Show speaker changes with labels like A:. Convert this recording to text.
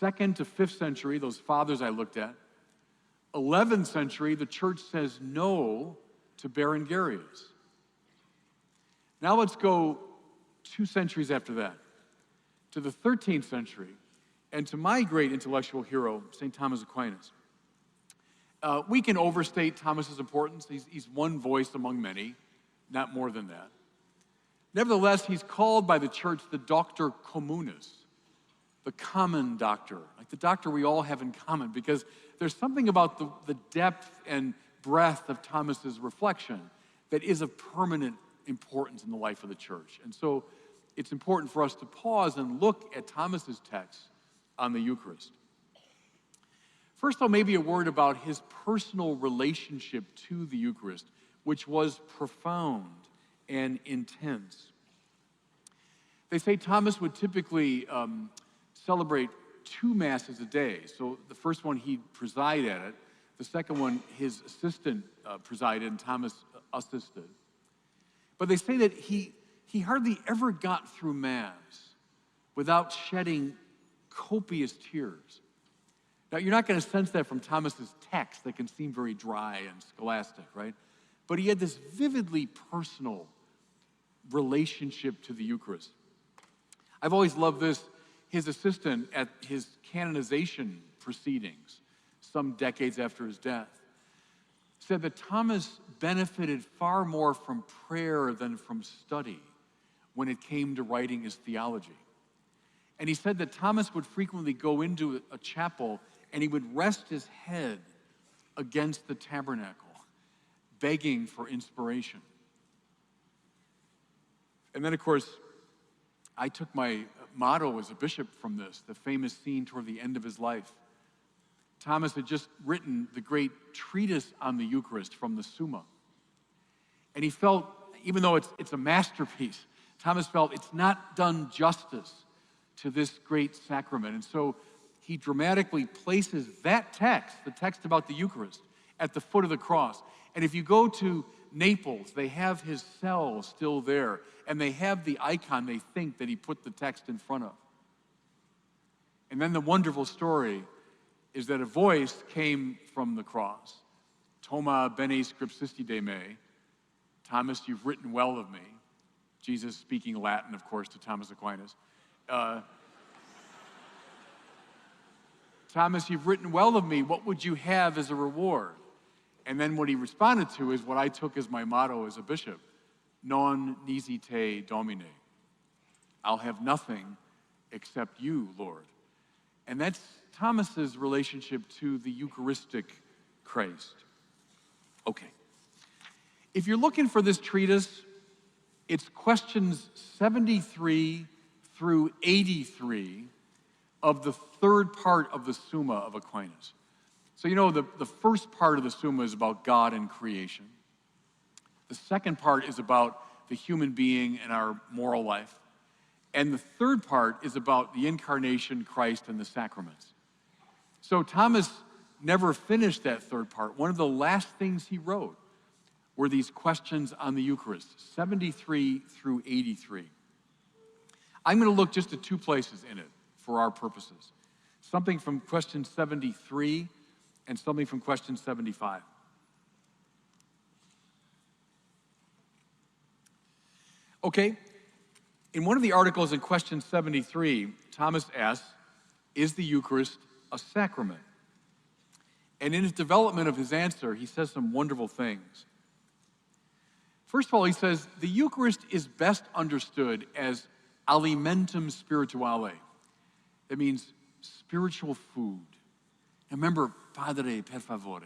A: 2nd to 5th century, those fathers I looked at. 11th century, the church says no to Berengarius. Now let's go 2 centuries after that, to the 13th century, and to my great intellectual hero, St. Thomas Aquinas. We can overstate Thomas's importance. He's one voice among many, not more than that. Nevertheless, he's called by the church the Doctor Communis, the common doctor, like the doctor we all have in common, because there's something about the depth and breadth of Thomas's reflection that is of permanent importance in the life of the church. And so it's important for us to pause and look at Thomas's text on the Eucharist. First, though, maybe a word about his personal relationship to the Eucharist, which was profound and intense. They say Thomas would typically celebrate 2 Masses a day. So the first one, he'd preside at it. The second one, his assistant presided, and Thomas assisted. But they say that he hardly ever got through Mass without shedding copious tears. Now, you're not going to sense that from Thomas's text that can seem very dry and scholastic, right? But he had this vividly personal relationship to the Eucharist. I've always loved this. His assistant at his canonization proceedings, some decades after his death, said that Thomas benefited far more from prayer than from study when it came to writing his theology. And he said that Thomas would frequently go into a chapel and he would rest his head against the tabernacle, begging for inspiration. And then, of course, I took my motto as a bishop from this, the famous scene toward the end of his life. Thomas had just written the great treatise on the Eucharist from the Summa. And he felt, even though it's a masterpiece, Thomas felt it's not done justice to this great sacrament. And so he dramatically places that text, the text about the Eucharist, at the foot of the cross. And if you go to Naples, they have his cell still there, and they have the icon they think that he put the text in front of. And then the wonderful story is that a voice came from the cross. Toma bene scripsisti me. Thomas, you've written well of me. Jesus speaking Latin, of course, to Thomas Aquinas. Thomas, you've written well of me. What would you have as a reward? And then what he responded to is what I took as my motto as a bishop. Non nisi te Domine. I'll have nothing except you, Lord. And that's Thomas's relationship to the Eucharistic Christ. Okay. If you're looking for this treatise, it's questions 73 through 83 of the 3rd part of the Summa of Aquinas. So you know the first part of the Summa is about God and creation. The second part is about the human being and our moral life. And the third part is about the incarnation, Christ, and the sacraments. So Thomas never finished that third part. One of the last things he wrote were these questions on the Eucharist, 73 through 83. I'm going to look just at 2 places in it for our purposes. Something from question 73 and something from question 75. Okay, in one of the articles in question 73, Thomas asks, is the Eucharist a sacrament? And in his development of his answer, he says some wonderful things. First of all, he says, the Eucharist is best understood as alimentum spirituale. It means spiritual food. And remember, Padre, per favore.